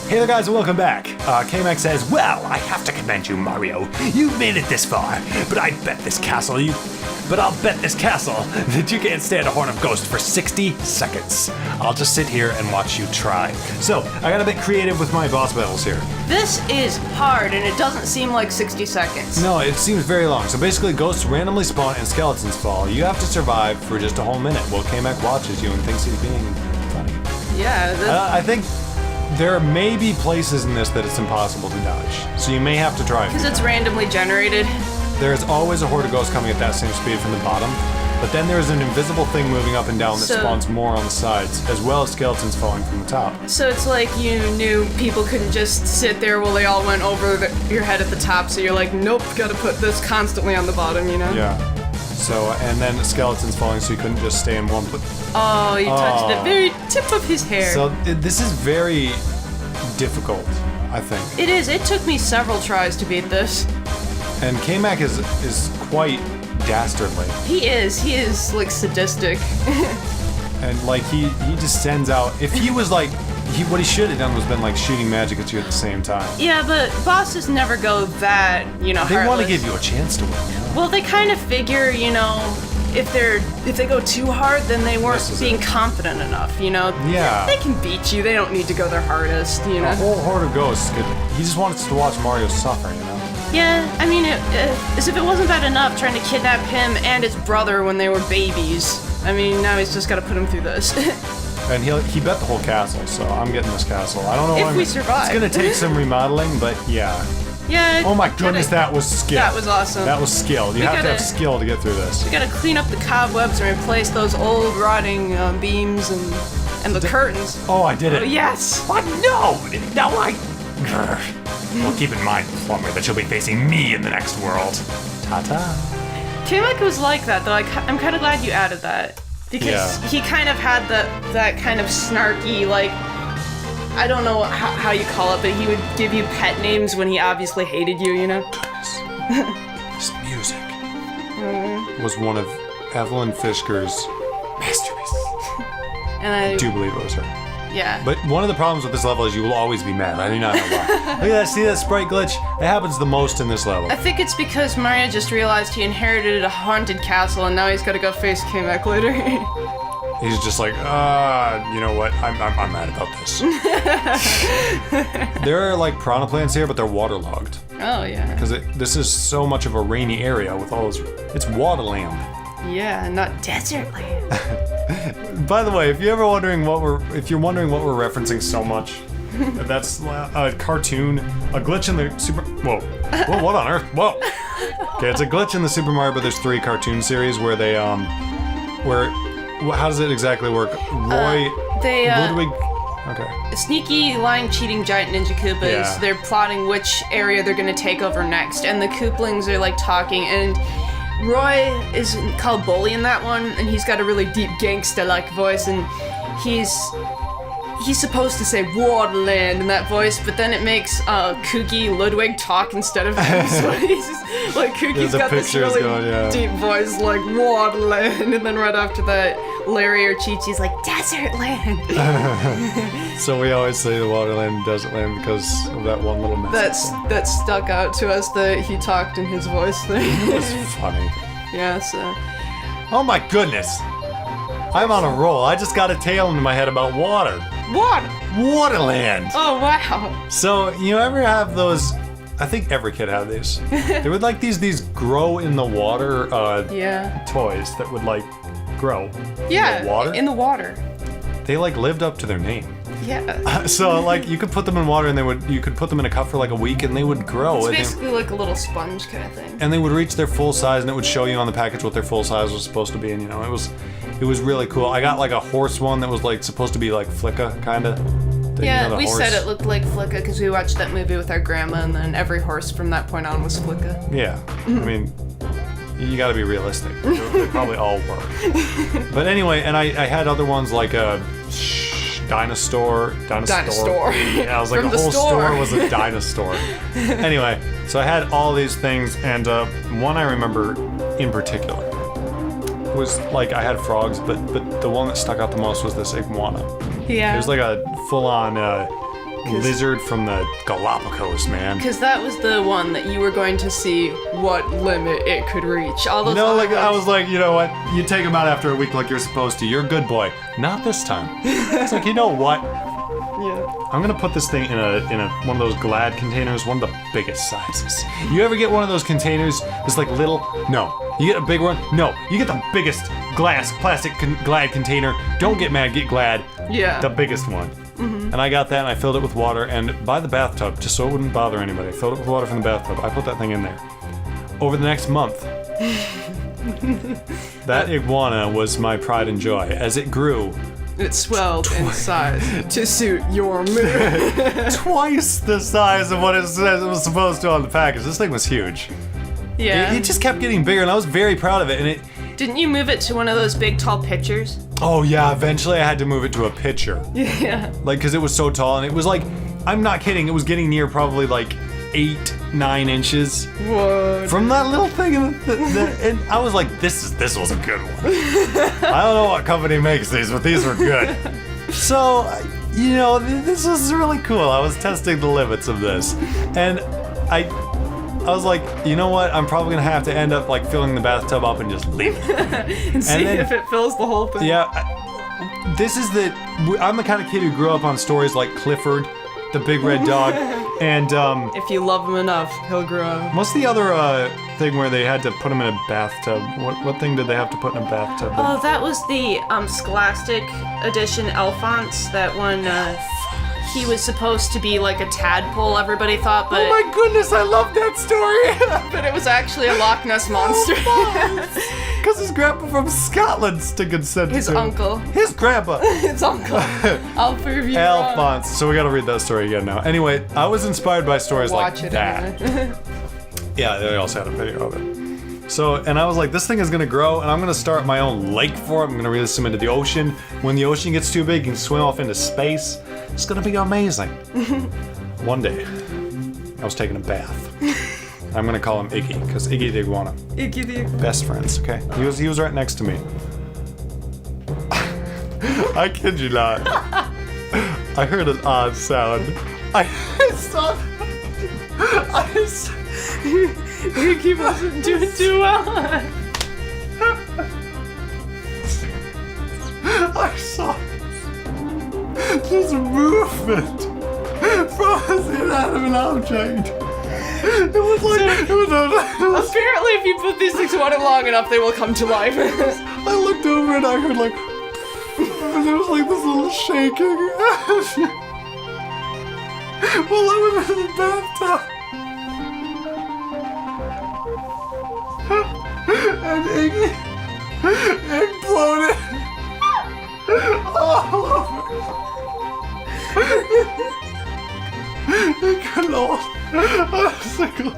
Hey there guys and welcome back. K-Mac says, well, I have to commend you, Mario. You've made it this far, but I'll bet this castle that you can't stand a Horn of Ghosts for 60 seconds. I'll just sit here and watch you try. So, I got a bit creative with my boss battles here. This is hard and it doesn't seem like 60 seconds. No, it seems very long. So basically, ghosts randomly spawn and skeletons fall. You have to survive for just a whole minute while K-Mac watches you and thinks he's being funny. Yeah, I think there may be places in this that it's impossible to dodge, so you may have to try. Because it's randomly generated. There's always a horde of ghosts coming at that same speed from the bottom, but then there's an invisible thing moving up and down that spawns more on the sides, as well as skeletons falling from the top. So it's like you knew people couldn't just sit there while they all went over your head at the top, so you're like, nope, gotta put this constantly on the bottom, you know? Yeah. So, and then the skeletons falling, so you couldn't just stay in one place. Oh, you touched the very tip of his hair. So this is very difficult, I think. It is. It took me several tries to beat this. And K-Mac is quite dastardly. He is like sadistic. And like he just sends out. If he was like, what he should have done was been like shooting magic at you at the same time. Yeah, but bosses never go that, They heartless. want to give you a chance to win. Well, they kind of figure, if they go too hard, then they weren't being confident enough, Yeah. They can beat you. They don't need to go their hardest, A whole horde of ghosts he just wants to watch Mario suffer, Yeah, I mean, as if it wasn't bad enough trying to kidnap him and his brother when they were babies. I mean, now he's just got to put him through this. And he bet the whole castle, so I'm getting this castle. I don't know if we survive. It's gonna take some remodeling, but yeah. Yeah. Oh my goodness, that was skill. That was awesome. That was skill. You have to have skill to get through this. We gotta clean up the cobwebs and replace those old rotting beams and the curtains. Oh, I did it. Oh, yes. What? No! Now Well, keep in mind, plumber, that you'll be facing me in the next world. Ta-ta. K-Mac was like that, though. I'm kind of glad you added that. Because he kind of had that kind of snarky, like, I don't know how you call it, but he would give you pet names when he obviously hated you, This music was one of Evelyn Fisker's masterpieces. And I do believe it was her. Yeah. But one of the problems with this level is you will always be mad. I do not know why. Look at that, see that sprite glitch? It happens the most in this level. I think it's because Mario just realized he inherited a haunted castle and now he's gotta go face K-Mac later. He's just like, you know what? I'm mad about this. There are like piranha plants here, but they're waterlogged. Oh, yeah. Because this is so much of a rainy area with all this. It's waterland. Yeah, not desert land. By the way, if you're wondering what we're referencing so much, that's a cartoon, a glitch in the Super. Whoa, what on earth? Whoa. Okay, it's a glitch in the Super Mario Brothers 3 cartoon series where they how does it exactly work? Ludwig. Okay. Sneaky, lying, cheating giant ninja Koopas. Yeah. They're plotting which area they're gonna take over next, and the Koopalings are like talking and. Roy is called Bully in that one, and he's got a really deep gangsta-like voice, and he's supposed to say Waterland in that voice, but then it makes kooky Ludwig talk instead of him, so he's just, like, Kookie's got this really deep voice, like, Waterland, and then right after that, Larry or Chi-Chi's like, Desert Land! So we always say the Waterland and Desert Land because of that one little message. That stuck out to us, that he talked in his voice there. It was funny. Yeah, so... Oh my goodness! I'm on a roll. I just got a tale into my head about water. Water! Waterland! Oh, wow. So, you ever have those... I think every kid had these. They would like these grow in the water toys that would like grow in the water. In the water. They like lived up to their name. Yeah. So like you could put them in water and you could put them in a cup for like a week and they would grow. It's basically like a little sponge kind of thing. And they would reach their full size and it would show you on the package what their full size was supposed to be, and it was really cool. I got like a horse one that was like supposed to be like Flicka kinda. Yeah, we said it looked like Flicka because we watched that movie with our grandma, and then every horse from that point on was Flicka. Yeah, I mean, you gotta be realistic. They probably all were. But anyway, and I had other ones like a dinosaur. Yeah, I was like, the whole store was a dinosaur. Anyway, so I had all these things, and one I remember in particular was like I had frogs, but the one that stuck out the most was this iguana. Yeah. It was like a full-on lizard from the Galapagos, man. Because that was the one that you were going to see what limit it could reach. All those I was like, you know what? You take him out after a week like you're supposed to. You're a good boy. Not this time. It's like, you know what? Yeah. I'm gonna put this thing in a one of those Glad containers, one of the biggest sizes. You ever get one of those containers that's like little? No. You get a big one? No. You get the biggest plastic Glad container. Don't get mad, get Glad. Yeah. The biggest one. Mm-hmm. And I got that and I filled it with water, and by the bathtub, just so it wouldn't bother anybody, I filled it with water from the bathtub. I put that thing in there. Over the next month, that iguana was my pride and joy. As it grew, it swelled in size to suit your mood. Twice the size of what it says it was supposed to on the package. This thing was huge. Yeah. It just kept getting bigger, and I was very proud of it. And it. Didn't you move it to one of those big, tall pitchers? Oh yeah, eventually I had to move it to a pitcher. Yeah. Like, because it was so tall, and it was like, I'm not kidding, it was getting near probably like 8-9 inches. What? From that little thing, and I was like, this was a good one. I don't know what company makes these, but these were good. So, you know, this was really cool. I was testing the limits of this, and I was like, you know what? I'm probably gonna have to end up like filling the bathtub up and just leave it. And see if it fills the whole thing. Yeah, I'm the kind of kid who grew up on stories like Clifford, the big red dog, and if you love him enough, he'll grow. What's the other thing where they had to put him in a bathtub? What thing did they have to put in a bathtub? Oh, that was the Scholastic edition Alphonse. That one. He was supposed to be like a tadpole, everybody thought, but... Oh my goodness, I love that story! But it was actually a Loch Ness Monster. Because his grandpa from Scotland sticking sent His to him. uncle. His grandpa! His uncle. I'll prove you Alphonse. So we gotta read that story again now. Anyway, I was inspired by stories Watch like it that. Anyway. Yeah, they also had a video of it. So, and I was like, this thing is gonna grow, and I'm gonna start my own lake for it. I'm gonna release him into the ocean. When the ocean gets too big, he can swim off into space. It's gonna be amazing. One day, I was taking a bath. I'm gonna call him Iggy, because Iggy the Iguana. Iggy the Iguana. Best friends, okay? He was right next to me. I kid you not. I heard an odd sound. I saw. You keep on doing too well. I saw this movement from this inanimate object. It was like Apparently, if you put these things on it long enough, they will come to life. I looked over and I heard like, and there was like this little shaking. While I was in the bathtub. And Iggy imploded all over. It couldn't hold a single.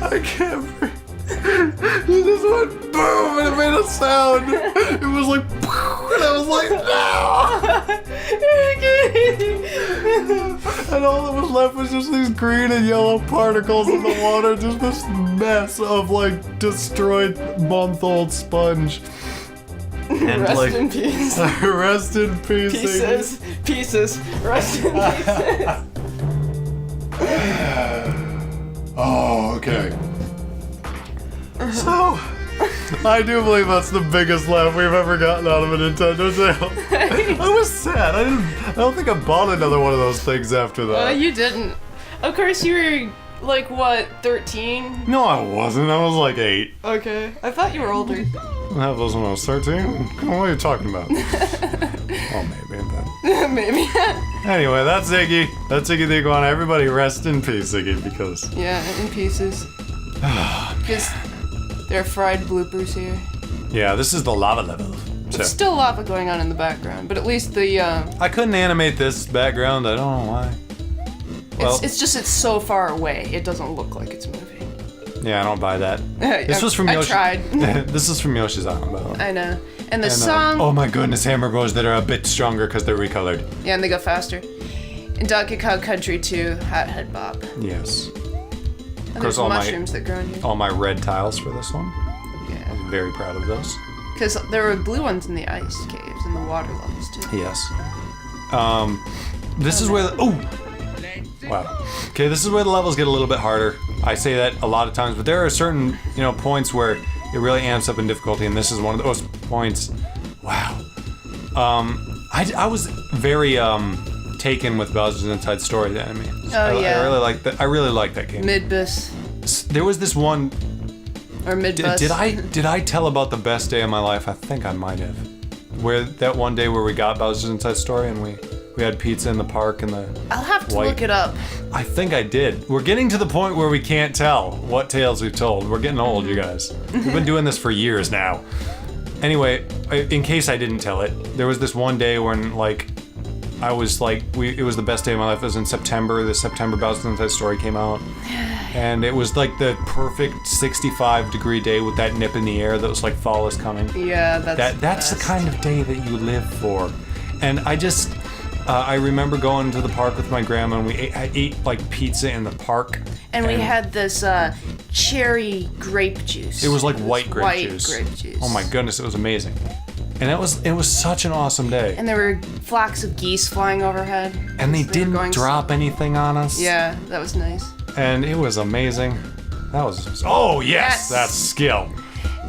I can't breathe. He just went boom and it made a sound. It was like, and I was like, no! And all that was left was just these green and yellow particles in the water, just this mess of like destroyed month-old sponge. And Rest like, in peace. Rest in peace. Pieces. Rest in pieces. Oh, okay. So, I do believe that's the biggest laugh we've ever gotten out of a Nintendo sale. I was sad. I don't think I bought another one of those things after that. You didn't. Of course, you were like what, 13? No, I wasn't. I was like 8. Okay, I thought you were older. I had those when I was 13. What are you talking about? Oh, maybe. Then. Maybe. Anyway, that's Iggy. That's Iggy the Iguana. Everybody rest in peace, Iggy, because... Yeah, in pieces. Because there are fried bloopers here. Yeah, this is the lava level. So. There's still lava going on in the background, but at least the, I couldn't animate this background. I don't know why. Well, it's just it's so far away, it doesn't look like it's moving. Yeah, I don't buy that. This was from Yoshi. I tried. This is from Yoshi's Island, by the way. I know. And the song... oh my goodness, Hammer Bros that are a bit stronger because they're recolored. Yeah, and they go faster. In Donkey Kong Country 2, Hot Head Bob. Yes. And there's mushrooms that grow in here. All my red tiles for this one. Yeah. I'm very proud of those. Because there were blue ones in the ice caves and the water levels, too. Yes. This is where wow. Okay, this is where the levels get a little bit harder. I say that a lot of times, but there are certain, points where it really amps up in difficulty, and this is one of those points. Wow. I was very taken with Bowser's Inside Story, the enemy. I really like that. I really like that game. Mid-bus. There was this one. Or mid-bus. Did I tell about the best day of my life? I think I might have. Where that one day where we got Bowser's Inside Story and we had pizza in the park and the. I'll have to look it up. I think I did. We're getting to the point where we can't tell what tales we've told. We're getting old, you guys. We've been doing this for years now. Anyway, in case I didn't tell it, there was this one day when I was it was the best day of my life. It was in September. The September Bowser's Inside Story came out. And it was like the perfect 65-degree day with that nip in the air that was like fall is coming. Yeah, that's the kind of day that you live for. And I remember going to the park with my grandma and I ate like pizza in the park. And we had this cherry grape juice. It was like white grape juice. Oh my goodness, it was amazing. And it was such an awesome day. And there were flocks of geese flying overhead. And they didn't drop anything on us. Yeah, that was nice. And it was amazing. That was yes, that's skill.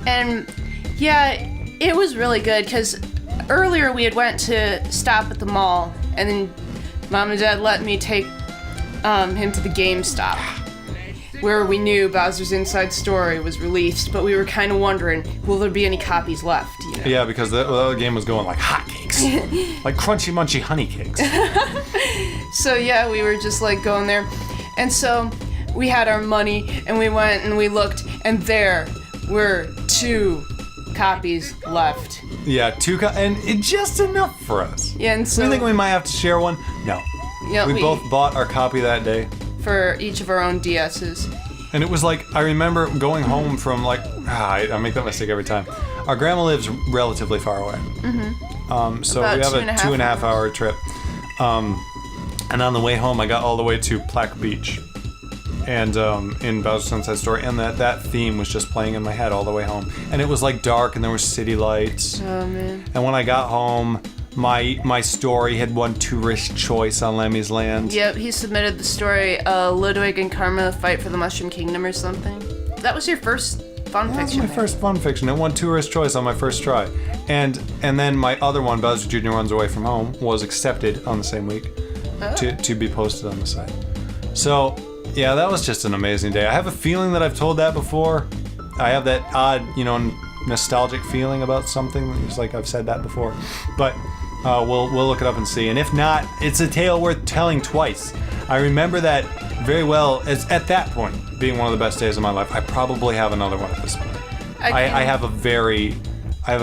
And yeah, it was really good because earlier we had went to stop at the mall, and then Mom and Dad let me take him to the GameStop, where we knew Bowser's Inside Story was released, but we were kind of wondering, will there be any copies left? Yeah, because the other game was going like hotcakes, like crunchy munchy honey cakes. So yeah, we were just like going there. And so we had our money and we went and we looked and there were 2 copies left. Yeah, 2 and just enough for us. Yeah, and so... Do you think we might have to share one? No. Yeah, we both bought our copy that day. For each of our own DSs. And it was like, I remember going home from I make that mistake every time. Our grandma lives relatively far away. Mm-hmm. So about we have a 2.5 hour trip. And on the way home, I got all the way to Plaque Beach, and in Bowser's Inside Story, and that theme was just playing in my head all the way home. And it was like dark, and there were city lights. Oh man! And when I got home, my story had won Tourist Choice on Lemmy's Land. Yep, he submitted the story, Ludwig and Karma Fight for the Mushroom Kingdom or something. That was your first fun fiction. That was my first fun fiction. It won Tourist Choice on my first try, and then my other one, Bowser Jr. Runs Away from Home, was accepted on the same week. To be posted on the site. So, yeah, that was just an amazing day. I have a feeling that I've told that before. I have that odd, nostalgic feeling about something. It's like I've said that before. But we'll look it up and see. And if not, it's a tale worth telling twice. I remember that very well as at that point being one of the best days of my life. I probably have another one at this point. I have a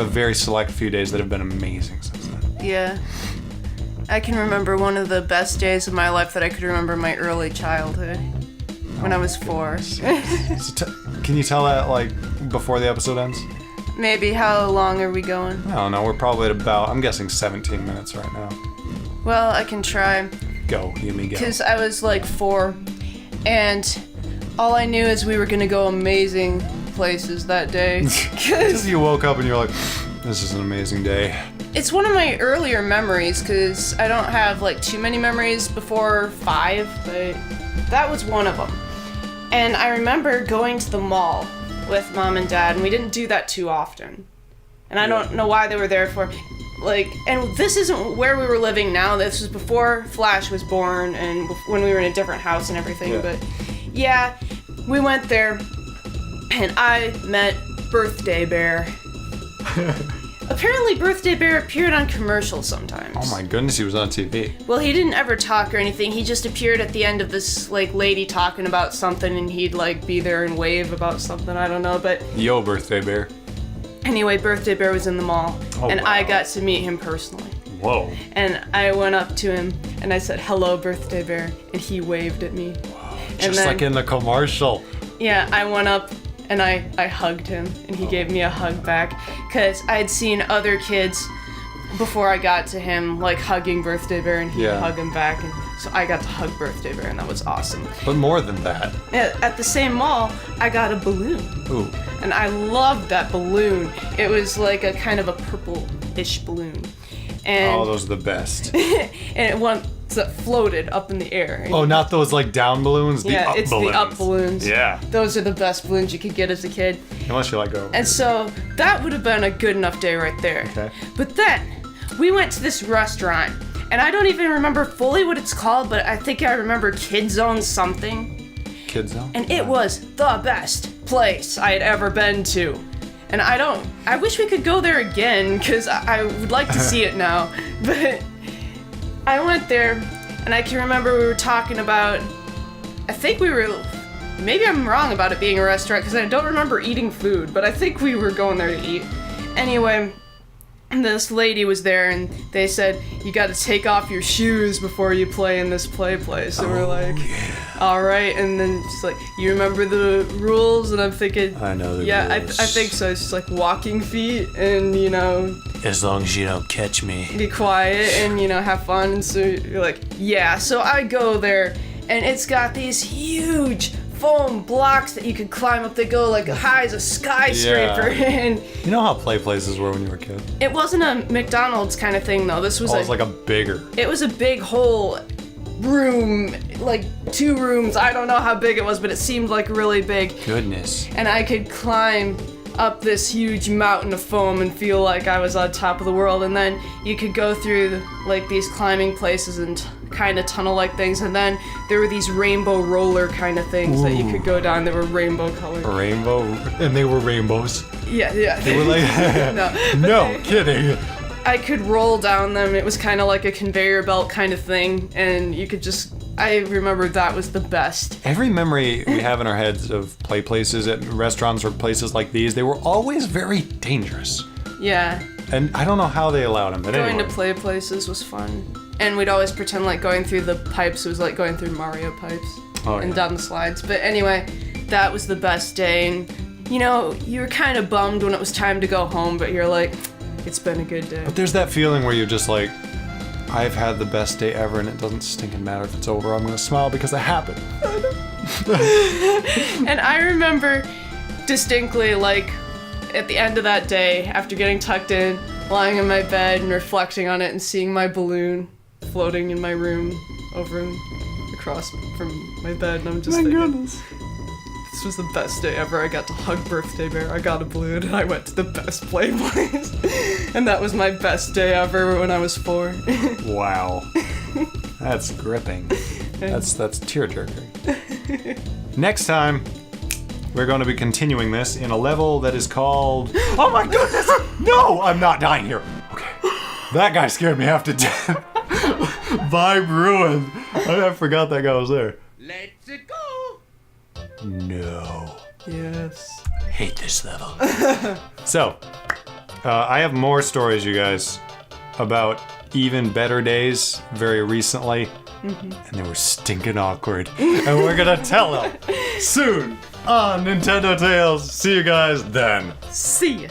very select few days that have been amazing since then. Yeah. I can remember one of the best days of my life that I could remember in my early childhood, when I was 4. Can you tell that, before the episode ends? Maybe. How long are we going? I don't know. We're probably at about, I'm guessing 17 minutes right now. Well, I can try. Go, Yumi, go. Because I was 4, and all I knew is we were going to go amazing places that day. Because you woke up and you're like, this is an amazing day. It's one of my earlier memories, because I don't have too many memories before 5, but that was one of them. And I remember going to the mall with Mom and Dad, and we didn't do that too often. And I don't know why they were there for. And this isn't where we were living now. This was before Flash was born and when we were in a different house and everything. Yeah. But yeah, we went there, and I met Birthday Bear. Apparently, Birthday Bear appeared on commercials sometimes. Oh my goodness, he was on TV. Well, he didn't ever talk or anything. He just appeared at the end of this, lady talking about something, and he'd, be there and wave about something. I don't know, but... Yo, Birthday Bear. Anyway, Birthday Bear was in the mall, and wow. I got to meet him personally. Whoa. And I went up to him, and I said, "Hello, Birthday Bear," and he waved at me. Whoa. Just like in the commercial. Yeah, I went up, and I hugged him, and he gave me a hug back, because I had seen other kids before I got to him, hugging Birthday Bear, and he'd hug him back, and so I got to hug Birthday Bear, and that was awesome. But more than that. At the same mall, I got a balloon. Ooh. And I loved that balloon. It was a kind of a purple-ish balloon. And Oh, those are the best. and one that floated up in the air. And Oh, not those like down balloons. The yeah, up it's balloons. the up balloons. Yeah. Those are the best balloons you could get as a kid. Unless you let go. And so that would have been a good enough day right there. Okay. But then we went to this restaurant, and I don't even remember fully what it's called, but I think I remember Kid Zone something. Kid Zone. And it was the best place I had ever been to. And I wish we could go there again, because I would like to see it now. But I went there, and I can remember we were talking about, maybe I'm wrong about it being a restaurant, because I don't remember eating food, but I think we were going there to eat. Anyway, this lady was there, and they said, you gotta take off your shoes before you play in this play place. And we're like, all right. And then she's like, you remember the rules? And I'm thinking, I know the rules. I think so. It's just like walking feet and, As long as you don't catch me. be quiet and, have fun. And so you're like, yeah. So I go there, and it's got these huge foam blocks that you could climb up. They go like high as a skyscraper. Yeah. And You know how play places were when you were a kid? it wasn't a McDonald's kind of thing, though. This was It's like a bigger. It was a big whole room, like 2 rooms. I don't know how big it was, but it seemed like really big. Goodness. And I could climb up this huge mountain of foam and feel like I was on top of the world. And then you could go through like these climbing places and kind of tunnel-like things. And then there were these rainbow roller kind of things that you could go down. They were rainbow colored. Rainbow? And they were rainbows. Yeah. They were like... No kidding. I could roll down them. It was kind of like a conveyor belt kind of thing, and you could just... I remember that was the best. Every memory we have in our heads of play places at restaurants or places like these, they were always very dangerous. Yeah. And I don't know how they allowed them, but Going anyway. to play places was fun. And we'd always pretend like going through the pipes was like going through Mario pipes. Oh, and yeah. down the slides. But anyway, that was the best day. And, you were kind of bummed when it was time to go home, but you're like, it's been a good day. But there's that feeling where you're just like, I've had the best day ever, and it doesn't stinking matter if it's over. I'm gonna smile because it happened. And I remember distinctly, like, at the end of that day, after getting tucked in, lying in my bed and reflecting on it and seeing my balloon floating in my room over and across from my bed, and I'm just thinking, goodness. this was the best day ever. I got to hug Birthday Bear, I got a balloon, and I went to the best play place. And that was my best day ever when I was 4. Wow. That's gripping. That's tearjerker. Next time, we're going to be continuing this in a level that is called... Oh my goodness! No! I'm not dying here. Okay. That guy scared me half to death. Vibe ruined. I forgot that guy was there. Let's go! No. Yes. Hate this level. So, I have more stories, you guys, about even better days very recently. And they were stinking awkward. And we're gonna tell them soon on Nintendo Tales. See you guys then. See ya.